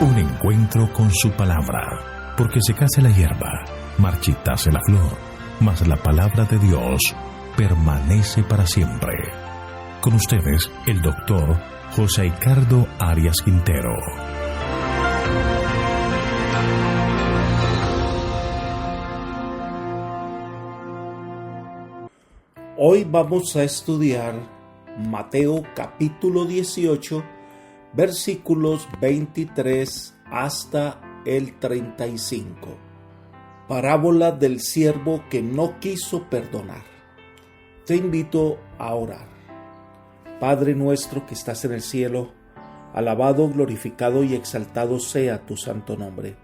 Un encuentro con su palabra, porque secase la hierba, marchitase la flor, mas la palabra de Dios permanece para siempre. Con ustedes, el doctor José Ricardo Arias Quintero. Hoy vamos a estudiar Mateo capítulo 18, versículos 23 hasta el 35. Parábola del siervo que no quiso perdonar. Te invito a orar. Padre nuestro que estás en el cielo, alabado, glorificado y exaltado sea tu santo nombre.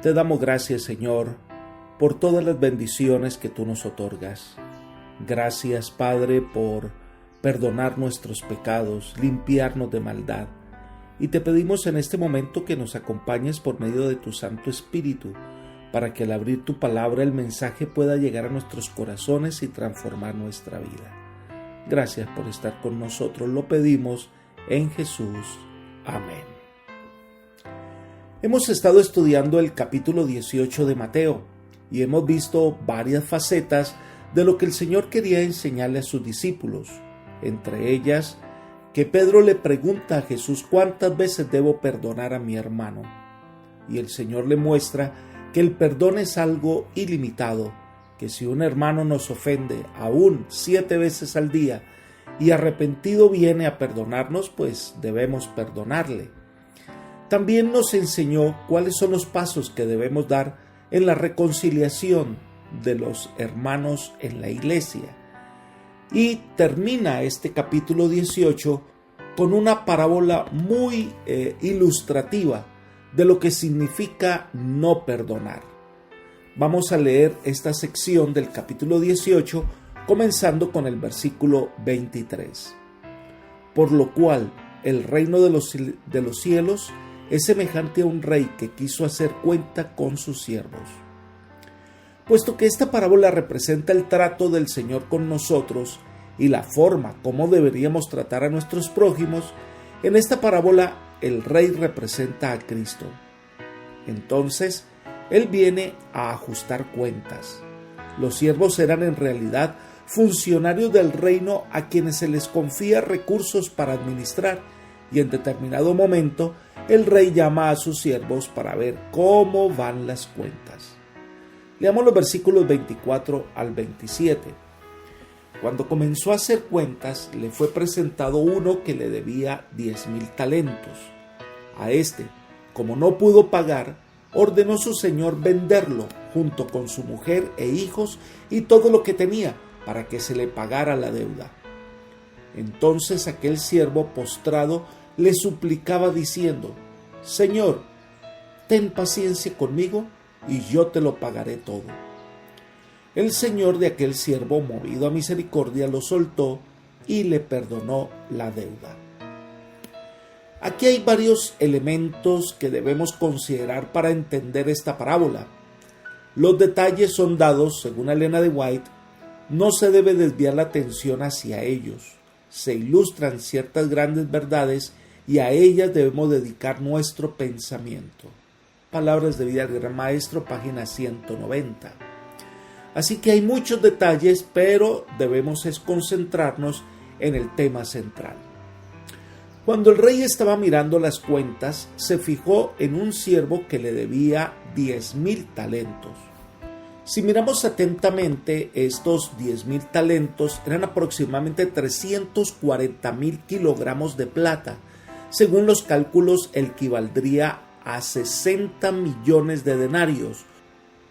Te damos gracias, Señor, por todas las bendiciones que tú nos otorgas. Gracias, Padre, por perdonar nuestros pecados, limpiarnos de maldad. Y te pedimos en este momento que nos acompañes por medio de tu Santo Espíritu, para que al abrir tu palabra el mensaje pueda llegar a nuestros corazones y transformar nuestra vida. Gracias por estar con nosotros, lo pedimos en Jesús. Amén. Hemos estado estudiando el capítulo 18 de Mateo y hemos visto varias facetas de lo que el Señor quería enseñarle a sus discípulos, entre ellas que Pedro le pregunta a Jesús cuántas veces debo perdonar a mi hermano, y el Señor le muestra que el perdón es algo ilimitado, que si un hermano nos ofende aún 7 veces al día y arrepentido viene a perdonarnos, pues debemos perdonarle. También nos enseñó cuáles son los pasos que debemos dar en la reconciliación de los hermanos en la iglesia. Y termina este capítulo 18 con una parábola muy ilustrativa de lo que significa no perdonar. Vamos a leer esta sección del capítulo 18, comenzando con el versículo 23. Por lo cual, el reino de los cielos es semejante a un rey que quiso hacer cuenta con sus siervos. Puesto que esta parábola representa el trato del Señor con nosotros y la forma como deberíamos tratar a nuestros prójimos, en esta parábola el rey representa a Cristo. Entonces, Él viene a ajustar cuentas. Los siervos eran en realidad funcionarios del reino a quienes se les confía recursos para administrar, y en determinado momento el rey llama a sus siervos para ver cómo van las cuentas. Leamos los versículos 24 al 27. Cuando comenzó a hacer cuentas, le fue presentado uno que le debía 10,000 talentos. A este, como no pudo pagar, ordenó su señor venderlo junto con su mujer e hijos y todo lo que tenía para que se le pagara la deuda. Entonces aquel siervo postrado le suplicaba diciendo: Señor, ten paciencia conmigo y yo te lo pagaré todo. El señor de aquel siervo, movido a misericordia, lo soltó y le perdonó la deuda. Aquí hay varios elementos que debemos considerar para entender esta parábola. Los detalles son dados, según Elena de White, no se debe desviar la atención hacia ellos. Se ilustran ciertas grandes verdades y a ellas debemos dedicar nuestro pensamiento. Palabras de Vida del Gran Maestro, página 190. Así que hay muchos detalles, pero debemos concentrarnos en el tema central. Cuando el rey estaba mirando las cuentas, se fijó en un siervo que le debía 10,000 talentos. Si miramos atentamente, estos 10,000 talentos eran aproximadamente 340,000 kilogramos de plata. Según los cálculos, equivaldría a 60 millones de denarios,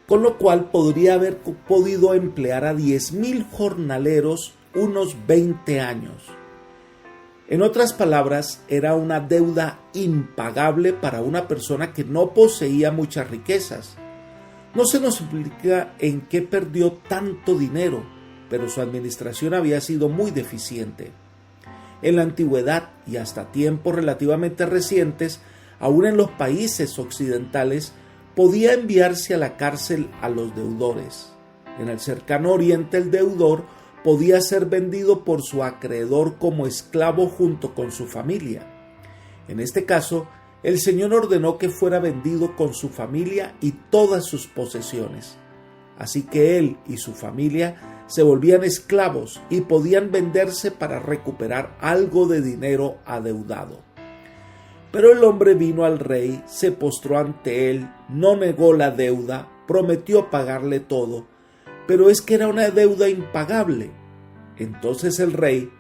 con lo cual podría haber podido emplear a 10,000 jornaleros unos 20 años. En otras palabras, era una deuda impagable para una persona que no poseía muchas riquezas. No se nos explica en qué perdió tanto dinero, pero su administración había sido muy deficiente. En la antigüedad y hasta tiempos relativamente recientes, aún en los países occidentales, podía enviarse a la cárcel a los deudores. En el cercano oriente, el deudor podía ser vendido por su acreedor como esclavo junto con su familia. En este caso, el Señor ordenó que fuera vendido con su familia y todas sus posesiones. Así que él y su familia se volvían esclavos y podían venderse para recuperar algo de dinero adeudado. Pero el hombre vino al rey, se postró ante él, no negó la deuda, prometió pagarle todo, pero es que era una deuda impagable. Entonces el rey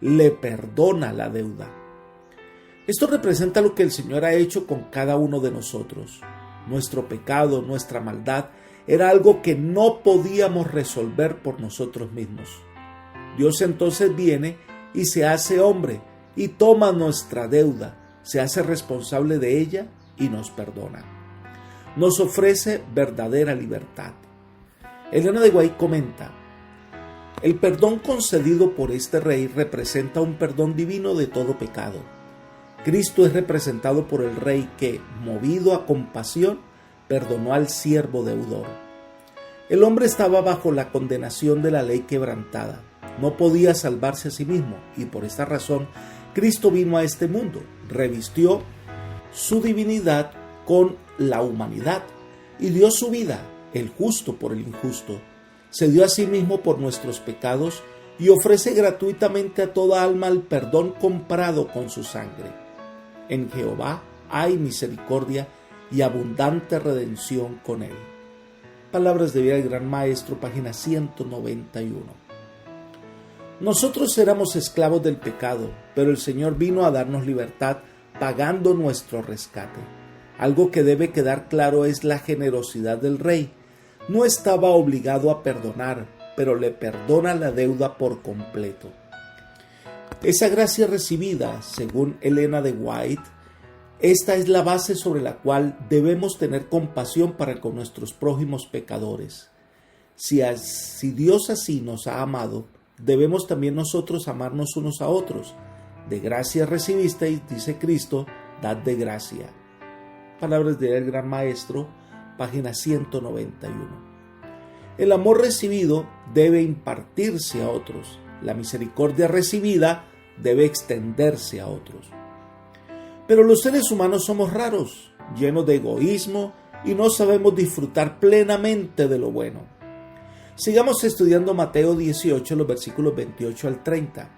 le perdona la deuda. Esto representa lo que el Señor ha hecho con cada uno de nosotros. Nuestro pecado, nuestra maldad, era algo que no podíamos resolver por nosotros mismos. Dios entonces viene y se hace hombre y toma nuestra deuda, se hace responsable de ella y nos perdona. Nos ofrece verdadera libertad. Elena de White comenta: el perdón concedido por este rey representa un perdón divino de todo pecado. Cristo es representado por el rey que, movido a compasión, perdonó al siervo deudor. El hombre estaba bajo la condenación de la ley quebrantada. No podía salvarse a sí mismo y por esta razón Cristo vino a este mundo, revistió su divinidad con la humanidad y dio su vida, el justo por el injusto. Se dio a sí mismo por nuestros pecados y ofrece gratuitamente a toda alma el perdón comprado con su sangre. En Jehová hay misericordia y abundante redención con él. Palabras de vida del Gran Maestro, página 191. Nosotros éramos esclavos del pecado, pero el Señor vino a darnos libertad pagando nuestro rescate. Algo que debe quedar claro es la generosidad del Rey. No estaba obligado a perdonar, pero le perdona la deuda por completo. Esa gracia recibida, según Elena de White, esta es la base sobre la cual debemos tener compasión para con nuestros prójimos pecadores. Si Dios así nos ha amado, debemos también nosotros amarnos unos a otros. De gracia recibisteis, dice Cristo, dad de gracia. Palabras del Gran Maestro, página 191. El amor recibido debe impartirse a otros. La misericordia recibida debe extenderse a otros. Pero los seres humanos somos raros, llenos de egoísmo y no sabemos disfrutar plenamente de lo bueno. Sigamos estudiando Mateo 18, los versículos 28 al 30.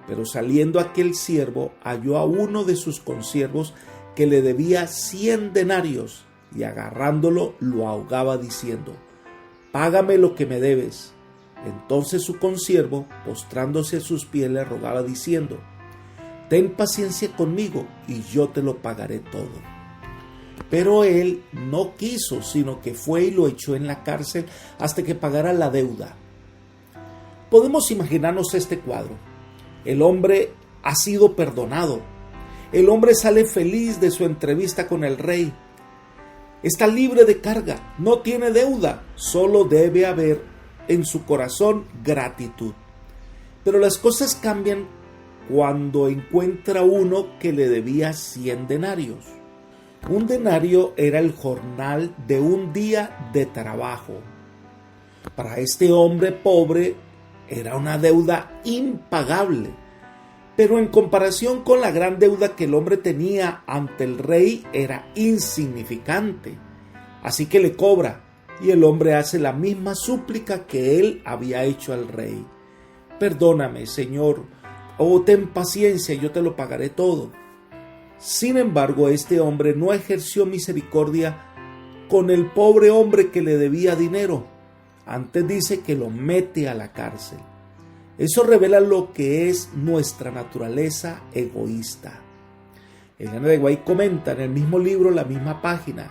Pero saliendo aquel siervo, halló a uno de sus consiervos que le debía 100 denarios y agarrándolo lo ahogaba diciendo: «Págame lo que me debes». Entonces su consiervo, postrándose a sus pies, le rogaba diciendo: «Ten paciencia conmigo y yo te lo pagaré todo». Pero él no quiso, sino que fue y lo echó en la cárcel hasta que pagara la deuda. Podemos imaginarnos este cuadro. El hombre ha sido perdonado. El hombre sale feliz de su entrevista con el rey. Está libre de carga, no tiene deuda, solo debe haber en su corazón gratitud. Pero las cosas cambian cuando encuentra uno que le debía 100 denarios. Un denario era el jornal de un día de trabajo. Para este hombre pobre era una deuda impagable, pero en comparación con la gran deuda que el hombre tenía ante el rey era insignificante. Así que le cobra y el hombre hace la misma súplica que él había hecho al rey: «Perdóname, Señor, o ten paciencia, yo te lo pagaré todo». Sin embargo, este hombre no ejerció misericordia con el pobre hombre que le debía dinero. Antes dice que lo mete a la cárcel. Eso revela lo que es nuestra naturaleza egoísta. Elena de White comenta en el mismo libro, la misma página: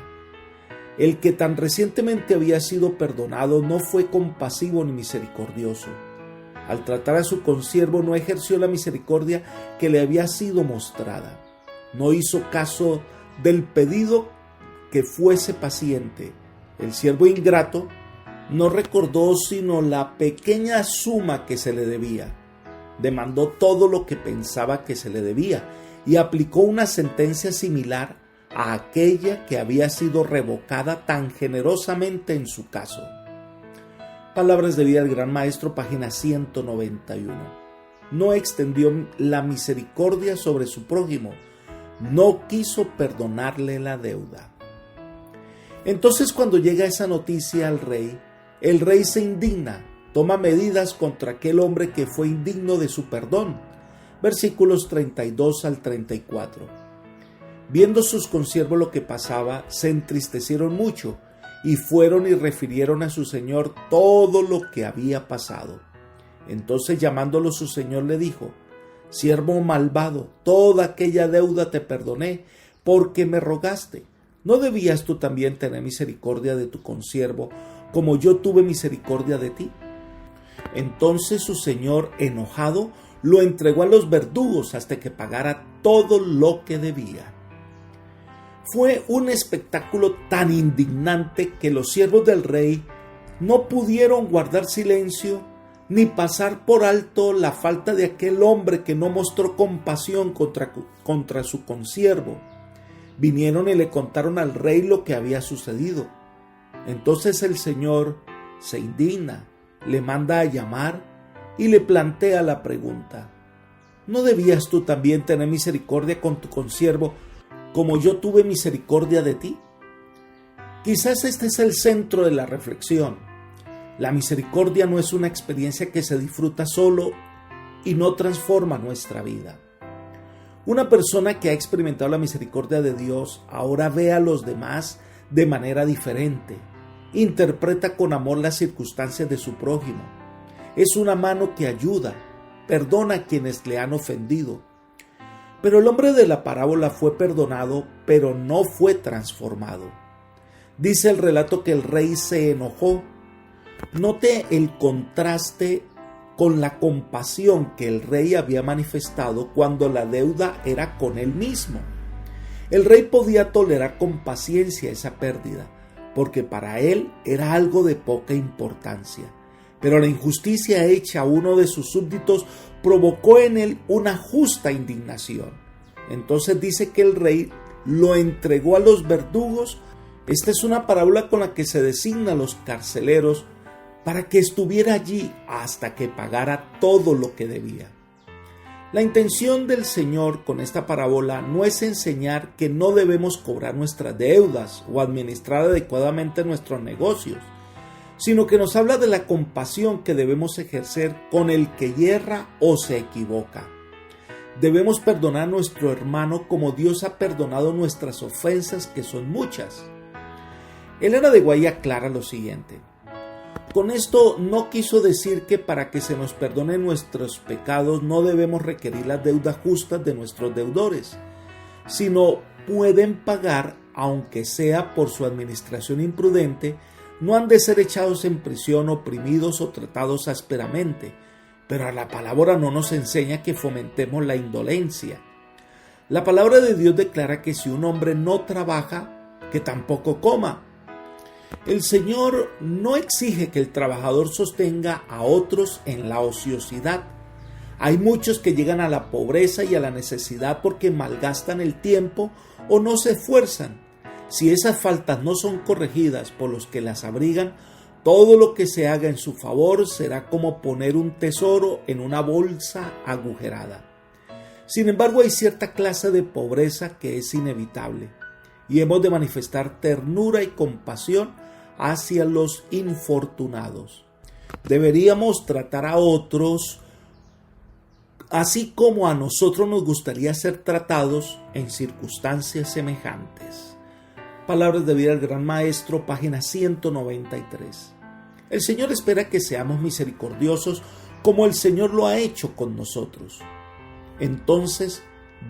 el que tan recientemente había sido perdonado no fue compasivo ni misericordioso. Al tratar a su consiervo no ejerció la misericordia que le había sido mostrada. No hizo caso del pedido que fuese paciente. El siervo ingrato no recordó sino la pequeña suma que se le debía. Demandó todo lo que pensaba que se le debía y aplicó una sentencia similar a aquella que había sido revocada tan generosamente en su caso. Palabras de vida del Gran Maestro, página 191. No extendió la misericordia sobre su prójimo, no quiso perdonarle la deuda. Entonces, cuando llega esa noticia al rey, el rey se indigna, toma medidas contra aquel hombre que fue indigno de su perdón. Versículos 32 al 34. Viendo sus consiervos lo que pasaba, se entristecieron mucho y fueron y refirieron a su señor todo lo que había pasado. Entonces, llamándolo su señor, le dijo: siervo malvado, toda aquella deuda te perdoné porque me rogaste. ¿No debías tú también tener misericordia de tu consiervo, como yo tuve misericordia de ti? Entonces su señor, enojado, lo entregó a los verdugos hasta que pagara todo lo que debía. Fue un espectáculo tan indignante que los siervos del rey no pudieron guardar silencio ni pasar por alto la falta de aquel hombre que no mostró compasión contra su consiervo. Vinieron y le contaron al rey lo que había sucedido. Entonces el Señor se indigna, le manda a llamar y le plantea la pregunta: ¿no debías tú también tener misericordia con tu consiervo como yo tuve misericordia de ti? Quizás este es el centro de la reflexión. La misericordia no es una experiencia que se disfruta solo y no transforma nuestra vida. Una persona que ha experimentado la misericordia de Dios ahora ve a los demás de manera diferente. Interpreta con amor las circunstancias de su prójimo. Es una mano que ayuda, perdona a quienes le han ofendido. Pero el hombre de la parábola fue perdonado, pero no fue transformado. Dice el relato que el rey se enojó. Note el contraste con la compasión que el rey había manifestado cuando la deuda era con él mismo. El rey podía tolerar con paciencia esa pérdida, porque para él era algo de poca importancia. Pero la injusticia hecha a uno de sus súbditos provocó en él una justa indignación. Entonces dice que el rey lo entregó a los verdugos. Esta es una parábola con la que se designa a los carceleros para que estuviera allí hasta que pagara todo lo que debía. La intención del Señor con esta parábola no es enseñar que no debemos cobrar nuestras deudas o administrar adecuadamente nuestros negocios, sino que nos habla de la compasión que debemos ejercer con el que yerra o se equivoca. Debemos perdonar a nuestro hermano como Dios ha perdonado nuestras ofensas, que son muchas. Elena de Guay aclara lo siguiente: con esto no quiso decir que para que se nos perdonen nuestros pecados no debemos requerir las deudas justas de nuestros deudores, sino pueden pagar, aunque sea por su administración imprudente. No han de ser echados en prisión, oprimidos o tratados ásperamente, pero la palabra no nos enseña que fomentemos la indolencia. La palabra de Dios declara que si un hombre no trabaja, que tampoco coma. El Señor no exige que el trabajador sostenga a otros en la ociosidad. Hay muchos que llegan a la pobreza y a la necesidad porque malgastan el tiempo o no se esfuerzan. Si esas faltas no son corregidas por los que las abrigan, todo lo que se haga en su favor será como poner un tesoro en una bolsa agujerada. Sin embargo, hay cierta clase de pobreza que es inevitable y hemos de manifestar ternura y compasión hacia los infortunados. Deberíamos tratar a otros así como a nosotros nos gustaría ser tratados en circunstancias semejantes. Palabras de vida del Gran Maestro, página 193. El Señor espera que seamos misericordiosos como el Señor lo ha hecho con nosotros. Entonces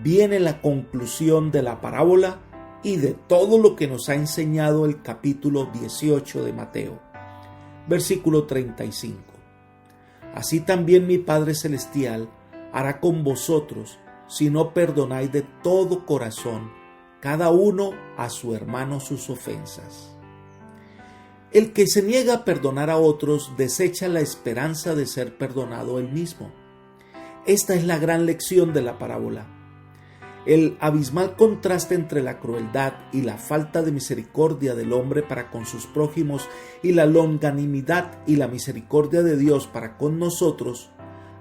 viene la conclusión de la parábola y de todo lo que nos ha enseñado el capítulo 18 de Mateo. Versículo 35. Así también mi Padre Celestial hará con vosotros si no perdonáis de todo corazón cada uno a su hermano sus ofensas. El que se niega a perdonar a otros desecha la esperanza de ser perdonado él mismo. Esta es la gran lección de la parábola. El abismal contraste entre la crueldad y la falta de misericordia del hombre para con sus prójimos y la longanimidad y la misericordia de Dios para con nosotros.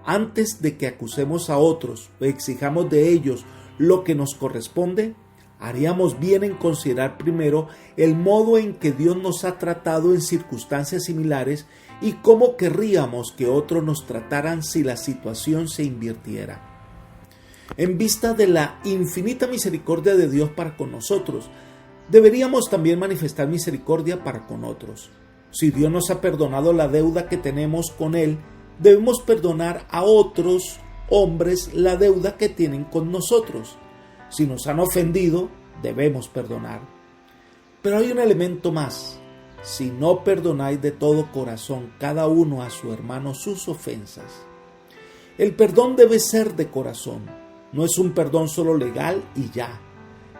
Antes de que acusemos a otros o exijamos de ellos lo que nos corresponde, haríamos bien en considerar primero el modo en que Dios nos ha tratado en circunstancias similares y cómo querríamos que otros nos trataran si la situación se invirtiera. En vista de la infinita misericordia de Dios para con nosotros, deberíamos también manifestar misericordia para con otros. Si Dios nos ha perdonado la deuda que tenemos con Él, debemos perdonar a otros hombres la deuda que tienen con nosotros. Si nos han ofendido, debemos perdonar. Pero hay un elemento más. Si no perdonáis de todo corazón cada uno a su hermano sus ofensas. El perdón debe ser de corazón. No es un perdón solo legal y ya.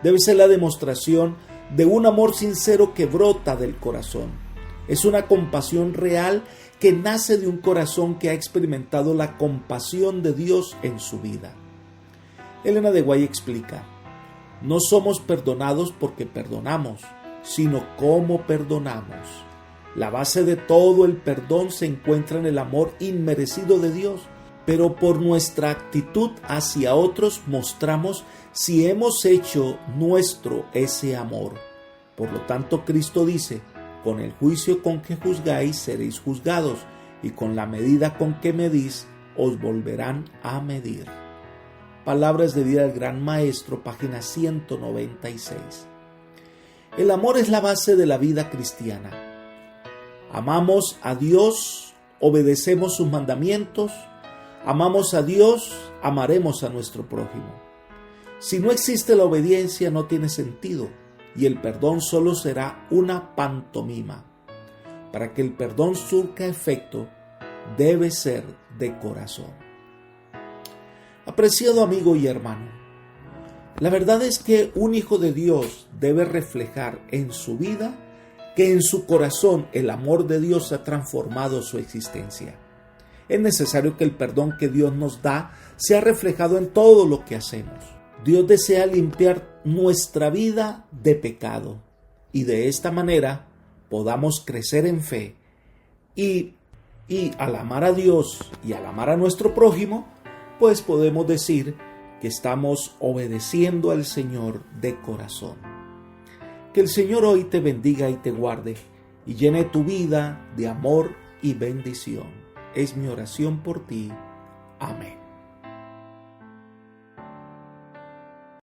Debe ser la demostración de un amor sincero que brota del corazón. Es una compasión real que nace de un corazón que ha experimentado la compasión de Dios en su vida. Elena de White explica: no somos perdonados porque perdonamos, sino cómo perdonamos. La base de todo el perdón se encuentra en el amor inmerecido de Dios, pero por nuestra actitud hacia otros mostramos si hemos hecho nuestro ese amor. Por lo tanto, Cristo dice: con el juicio con que juzgáis seréis juzgados, y con la medida con que medís os volverán a medir. Palabras de vida del Gran Maestro, página 196. El amor es la base de la vida cristiana. Amamos a Dios, obedecemos sus mandamientos, amamos a Dios, amaremos a nuestro prójimo. Si no existe la obediencia, no tiene sentido, y el perdón solo será una pantomima. Para que el perdón surca efecto, debe ser de corazón. Apreciado amigo y hermano, la verdad es que un hijo de Dios debe reflejar en su vida que en su corazón el amor de Dios ha transformado su existencia. Es necesario que el perdón que Dios nos da sea reflejado en todo lo que hacemos. Dios desea limpiar nuestra vida de pecado y de esta manera podamos crecer en fe y al amar a Dios y al amar a nuestro prójimo, pues podemos decir que estamos obedeciendo al Señor de corazón. Que el Señor hoy te bendiga y te guarde y llene tu vida de amor y bendición. Es mi oración por ti. Amén.